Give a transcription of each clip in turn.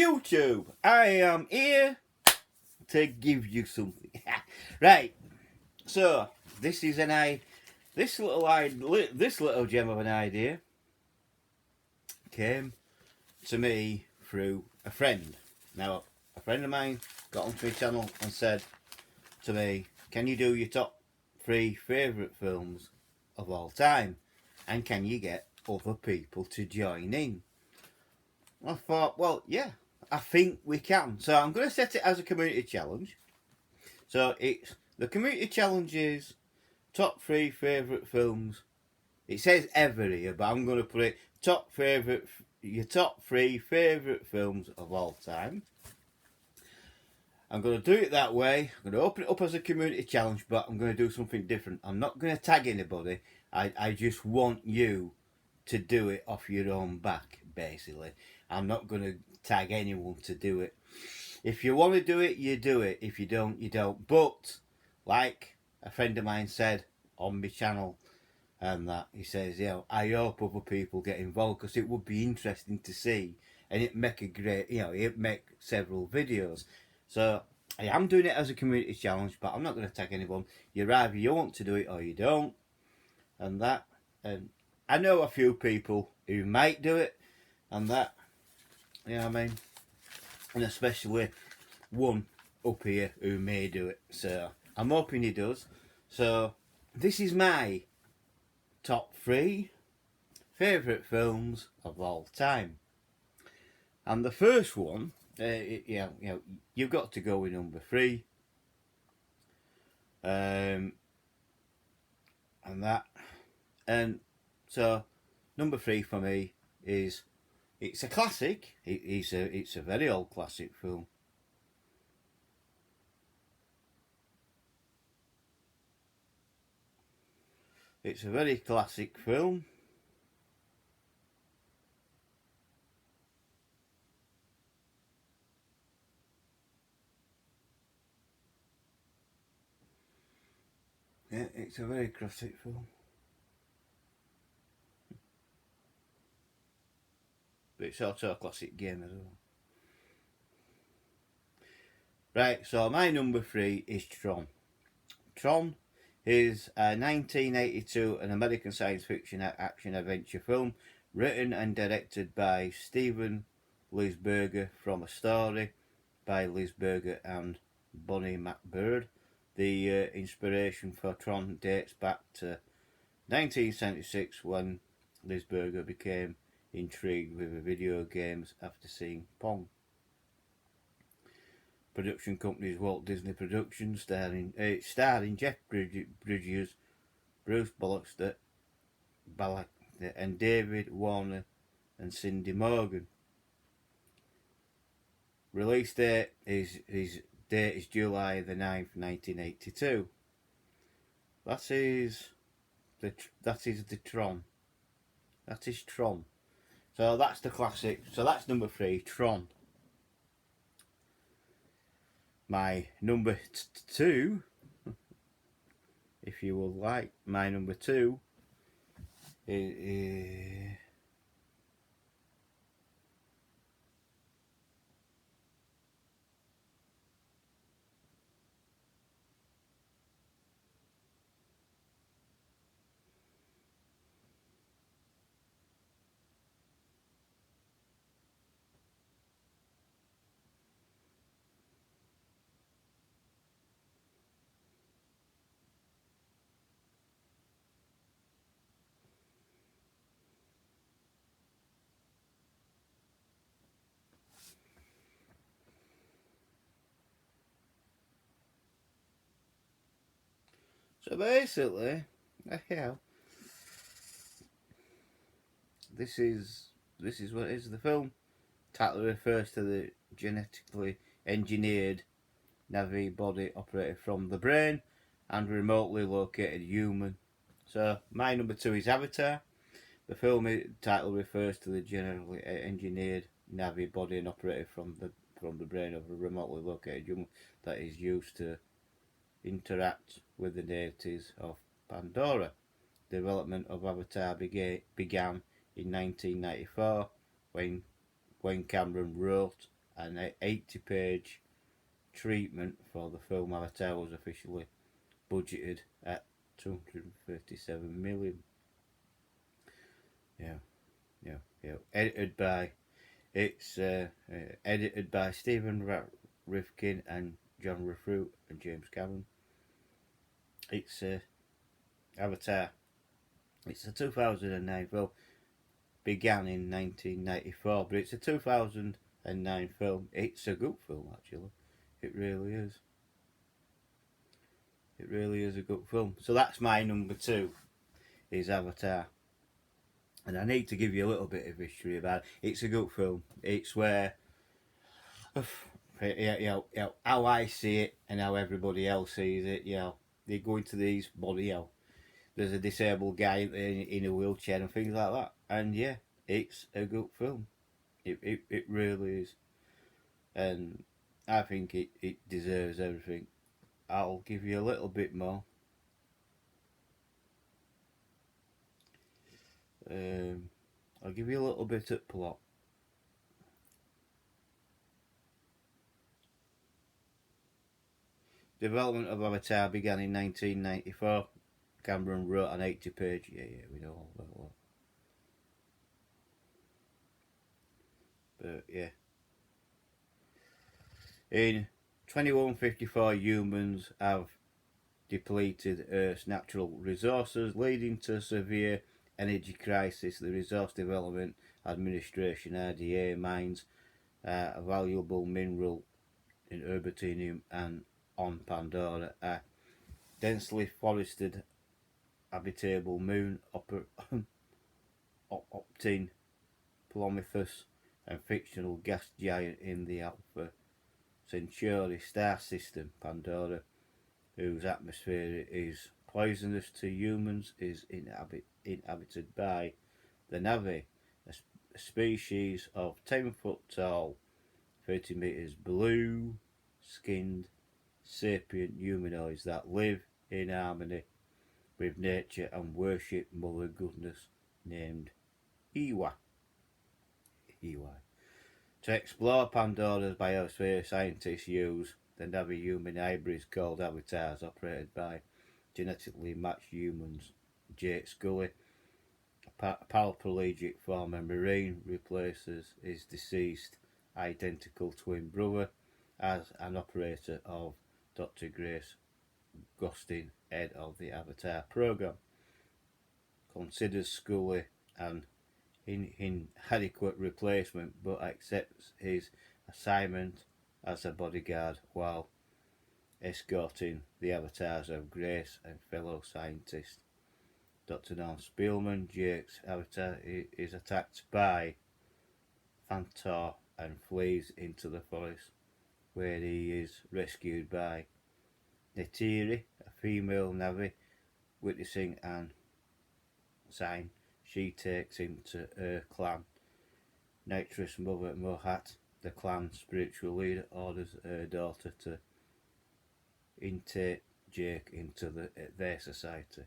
YouTube, I am here to give you something. Right, so this is this little gem of an idea came to me through a friend. Now, a friend of mine got onto my channel and said to me, "Can you do your top 3 favourite films of all time? And can you get other people to join in?" I thought, well, yeah, I think we can. So I'm going to set it as a community challenge. So the community challenge is top 3 favourite films. It says ever here, but I'm going to put it your top 3 favourite films of all time. I'm going to do it that way. I'm going to open it up as a community challenge, but I'm going to do something different. I'm not going to tag anybody. I just want you to do it off your own back, basically. I'm not going to tag anyone to do it. If you want to do it, you do it. If you don't, you don't. But, like a friend of mine said on my channel, and that he says, I hope other people get involved because it would be interesting to see, and it'd make a great, it'd make several videos. So I am doing it as a community challenge, but I'm not going to tag anyone. You're either you want to do it or you don't, and that. And I know a few people who might do it, and that. You know what I mean? And especially one up here who may do it. So I'm hoping he does. So this is my top 3 favourite films of all time. And the first one, you've got to go with number 3. And that. And so number 3 for me is, it's a classic. It's a very old classic film. It's a very classic film. Yeah, it's a very classic film. But it's also a classic game as well. Right, so my number 3 is Tron. Tron is a 1982 an American science fiction action adventure film written and directed by Steven Lisberger from a story by Lisberger and Bonnie McBird. The inspiration for Tron dates back to 1976 when Lisberger became intrigued with video games after seeing Pong. Production companies Walt Disney Productions, starring Jeff Bridges, Bruce Bannister, and David Warner and Cindy Morgan. Release date is July the 9th, 1982. That is the Tron. That is Tron. So that's the classic. So that's number 3, Tron. My number 2, if you would like, my number 2 is so basically, this is what it is. The film title refers to the genetically engineered Navi body operated from the brain and remotely located human. So my number 2 is Avatar. The film title refers to the genetically engineered Navi body and operated from the brain of a remotely located human that is used to interact with the deities of Pandora. The development of Avatar began in 1994 when Cameron wrote an 80-page treatment for the film Avatar was officially budgeted at 237 million. Yeah, yeah, yeah. Edited by Stephen Rifkin and John Ruffrut and James Cameron. It's Avatar. It's a 2009 film. Began in 1994, but it's a 2009 film. It's a good film, actually. It really is. It really is a good film. So that's my number 2, is Avatar. And I need to give you a little bit of history about it. It's a good film. It's where, how I see it and how everybody else sees it. They go into these body. There's a disabled guy in a wheelchair and things like that. And yeah, it's a good film. It really is. And I think it deserves everything. I'll give you a little bit more. I'll give you a little bit of plot. Development of Avatar began in 1994. Cameron wrote an 80-page. Yeah, we know all about that. But yeah. In 2154, humans have depleted Earth's natural resources, leading to a severe energy crisis. The Resource Development Administration (RDA) mines a valuable mineral in Urbitanium and on Pandora, a densely forested habitable moon Optin Plomothus, and fictional gas giant in the Alpha Centauri star system. Pandora, whose atmosphere is poisonous to humans, is inhabited by the Na'vi, a species of 10-foot tall, 30 metres blue skinned sapient humanoids that live in harmony with nature and worship Mother Goodness, named Iwa. To explore Pandora's biosphere, scientists use the Na'vi human hybrids called avatars, operated by genetically matched humans. Jake Scully, a paraplegic former Marine, replaces his deceased identical twin brother as an operator of Dr. Grace Gustin, head of the Avatar program. Considers Scully an inadequate replacement, but accepts his assignment as a bodyguard while escorting the avatars of Grace and fellow scientist Dr. Norm Spielman. Jake's avatar is attacked by Thantor and flees into the forest, where he is rescued by Neytiri, a female Na'vi. Witnessing an sign, she takes him to her clan. Nitrous mother Mohat, the clan's spiritual leader, orders her daughter to intake Jake into their society.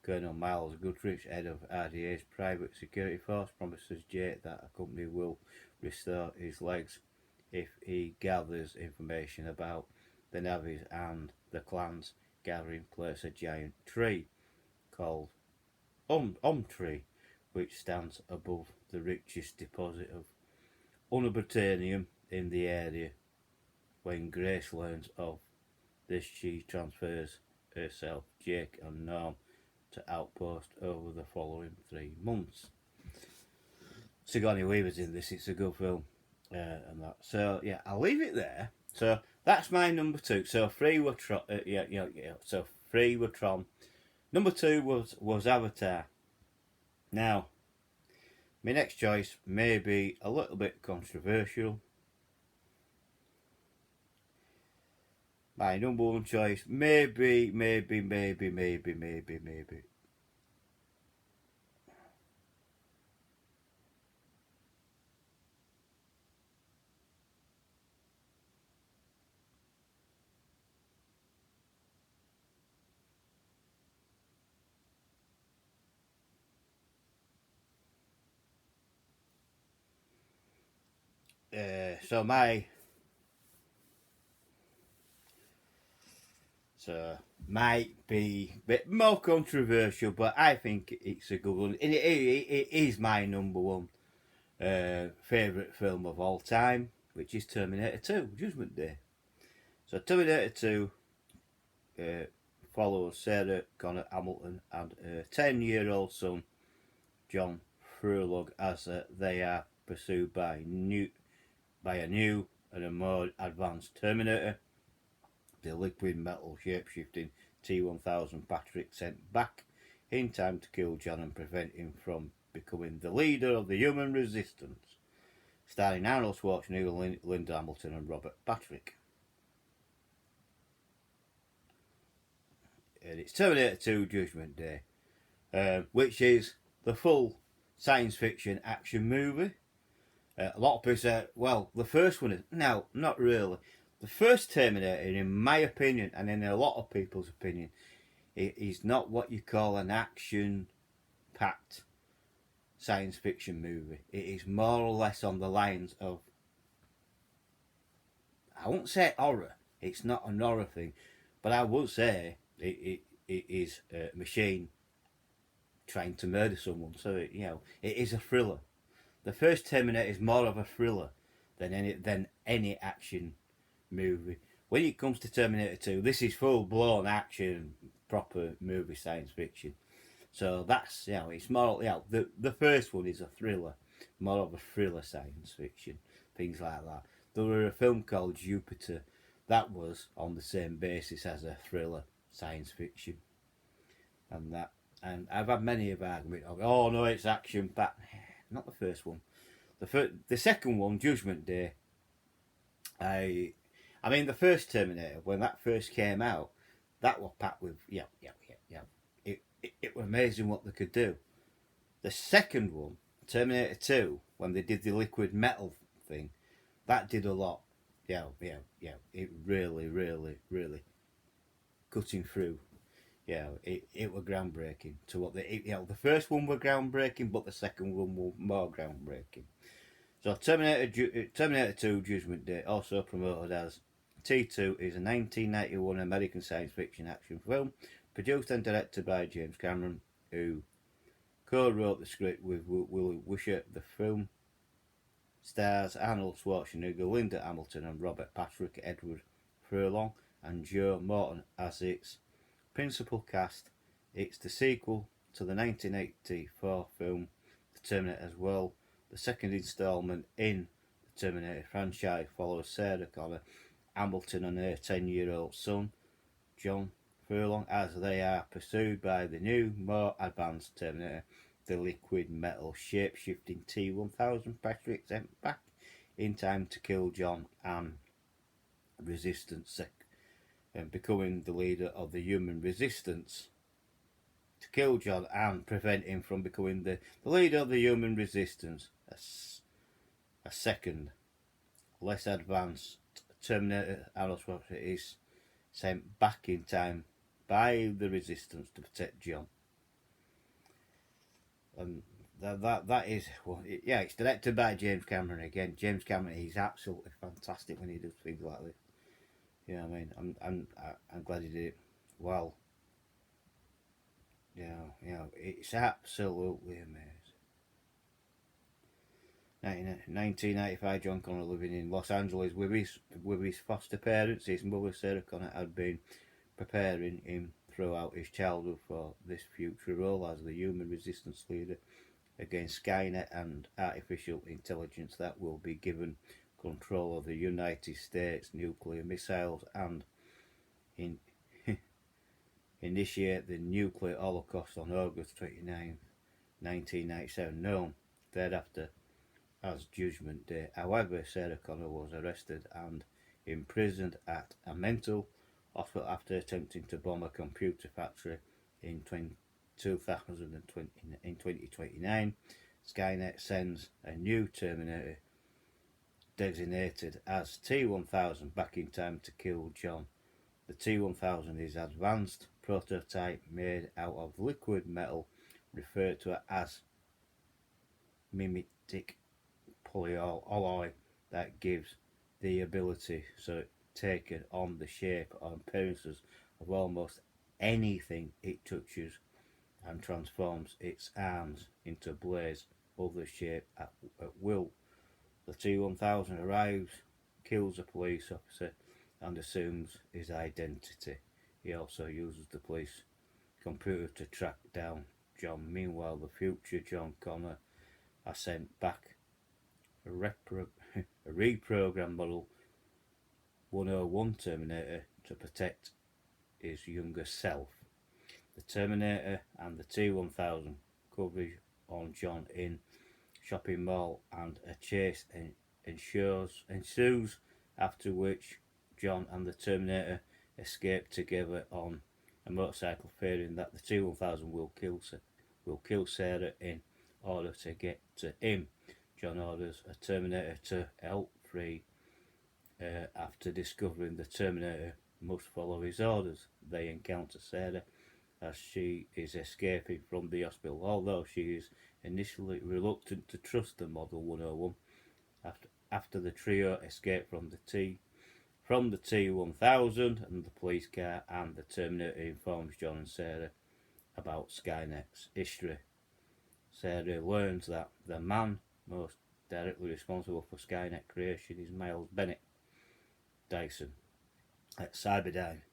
Colonel Miles Goodrich, head of RDA's private security force, promises Jake that a company will restore his legs if he gathers information about the Na'vis and the clan's gathering place a giant tree called Tree, which stands above the richest deposit of unobtainium in the area. When Grace learns of this, she transfers herself, Jake and Norm to Outpost over the following 3 months. Sigourney Weaver's in this. It's a good film, and that. So yeah, I'll leave it there. So that's my number 2. So 3 were Tron. So 3 were Tron. Number 2 was Avatar. Now, my next choice may be a little bit controversial. My number 1 choice maybe. So my So might be a bit more controversial, but I think it's a good one. And it is my number one favourite film of all time, which is Terminator 2, Judgment Day. So Terminator 2 uh, follows Sarah Connor Hamilton and her 10-year-old son, John Furlong, as they are pursued by a new and a more advanced Terminator. The liquid metal shape-shifting T-1000 Patrick sent back in time to kill John and prevent him from becoming the leader of the human resistance. Starring Arnold Schwarzenegger, Linda Hamilton and Robert Patrick. And it's Terminator 2 Judgment Day, which is the full science fiction action movie. A lot of people say, well, the first one is... No, not really. The first Terminator, in my opinion, and in a lot of people's opinion, it is not what you call an action-packed science fiction movie. It is more or less on the lines of... I won't say horror. It's not an horror thing. But I would say it is a machine trying to murder someone. So, it is a thriller. The first Terminator is more of a thriller than any action movie. When it comes to Terminator 2, this is full blown action, proper movie science fiction. So that's it's more the first one is a thriller, more of a thriller science fiction, things like that. There were a film called Jupiter that was on the same basis as a thriller science fiction, and I've had many of arguments of oh no it's action packed. Not the first one. The second one, Judgment Day. I mean, the first Terminator, when that first came out, that was packed with It was amazing what they could do. The second one, Terminator 2, when they did the liquid metal thing, that did a lot. It really, really, really cutting through. It was groundbreaking to what the first one was groundbreaking, but the second one was more groundbreaking. So Terminator 2 Judgment Day, also promoted as T2, is a 1991 American science fiction action film produced and directed by James Cameron, who co-wrote the script with Willie Wisher. The film stars Arnold Schwarzenegger, Linda Hamilton and Robert Patrick, Edward Furlong and Joe Morton as its principal cast. It's the sequel to the 1984 film The Terminator as well. The second instalment in the Terminator franchise follows Sarah Connor Hamilton and her 10-year-old son, John Furlong, as they are pursued by the new, more advanced Terminator. The liquid metal shape-shifting T-1000 Patrick sent back in time to kill John and resistance, and becoming the leader of the human resistance. To kill John and prevent him from becoming the leader of the human resistance. A second, less advanced Terminator Arnold Schwarzenegger is sent back in time by the resistance to protect John. And that is it's directed by James Cameron again. James Cameron is absolutely fantastic when he does things like this. You know what I mean? I'm glad he did it well. It's absolutely amazing. 1995, John Connor living in Los Angeles with his foster parents. His mother, Sarah Connor, had been preparing him throughout his childhood for this future role as the human resistance leader against Skynet and artificial intelligence that will be given control of the United States nuclear missiles and initiate the nuclear holocaust on August 29, 1997, known thereafter as Judgment Day. However, Sarah Connor was arrested and imprisoned at a mental hospital after attempting to bomb a computer factory in 2029. Skynet sends a new Terminator designated as T-1000 back in time to kill John. The T-1000 is an advanced prototype made out of liquid metal referred to as mimetic polyalloy that gives the ability so it taken on the shape or appearances of almost anything it touches and transforms its arms into blades of the shape at will. The T-1000 arrives, kills a police officer and assumes his identity. He also uses the police computer to track down John. Meanwhile, the future John Connor has sent back a reprogrammed model 101 Terminator to protect his younger self. The Terminator and the T-1000 coverage on John in shopping mall and a chase ensues, after which John and the Terminator escape together on a motorcycle, fearing that the T-1000 will kill Sarah in order to get to him. John orders a Terminator to help free. After discovering the Terminator must follow his orders, they encounter Sarah as she is escaping from the hospital, although she is initially reluctant to trust the Model 101. After the trio escape from the T-1000 and the police car, and the Terminator informs John and Sarah about Skynet's history. Sarah learns that the man most directly responsible for Skynet creation is Miles Bennett Dyson, a Cyberdyne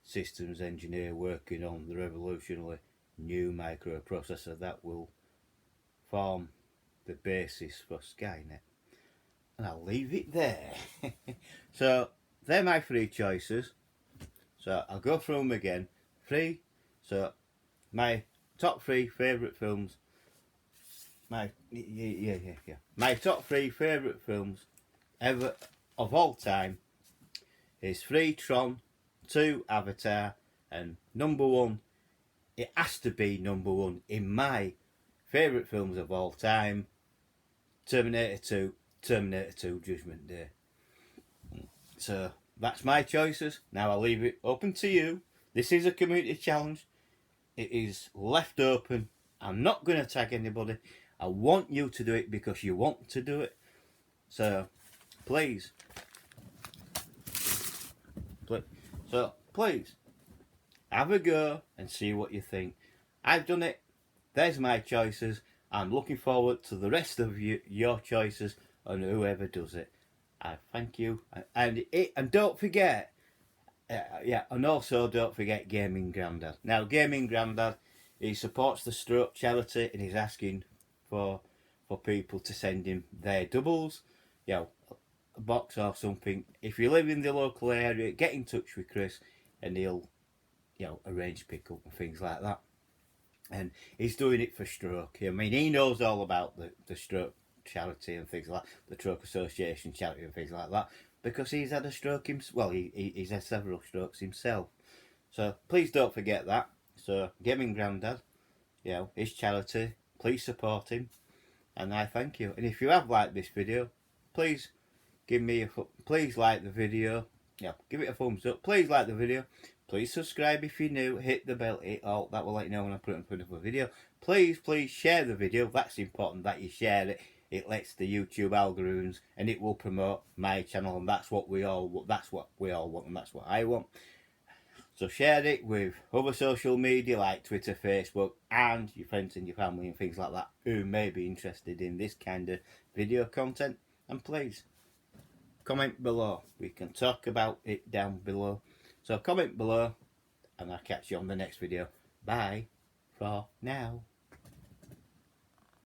systems engineer working on the revolutionary new microprocessor that will form the basis for Skynet. And I'll leave it there. So they're my 3 choices. So I'll go through them again. 3. So my top 3 favourite films. My top 3 favourite films ever of all time is 3 Tron, 2 Avatar, and number 1, it has to be number 1 in my favourite films of all time, Terminator 2 Judgment Day. So that's my choices. Now I'll leave it open to you. This is a community challenge. It is left open. I'm not going to tag anybody. I want you to do it because you want to do it. So please have a go and see what you think. I've done it. There's my choices. I'm looking forward to the rest of your choices and whoever does it. I thank you. And don't forget, and also don't forget Gaming Grandad. Now, Gaming Grandad, he supports the stroke charity and he's asking for people to send him their doubles, a box or something. If you live in the local area, get in touch with Chris and he'll arrange pick-up and things like that. And he's doing it for stroke. I mean, he knows all about the stroke charity and things like that, the Stroke Association charity and things like that, because he's had a stroke himself. Well, he's had several strokes himself. So please don't forget that. So Gaming Grandad, his charity, please support him, and I thank you. And if you have liked this video, please please like the video. Give it a thumbs up. Please like the video. Please subscribe if you're new. Hit the bell. That will let you know when I put up another video. Please share the video. That's important that you share it. It lets the YouTube algorithms, and it will promote my channel, and that's what we all want, and that's what I want. So share it with other social media like Twitter, Facebook, and your friends and your family and things like that who may be interested in this kind of video content. And please comment below. We can talk about it down below. So comment below, and I'll catch you on the next video. Bye for now.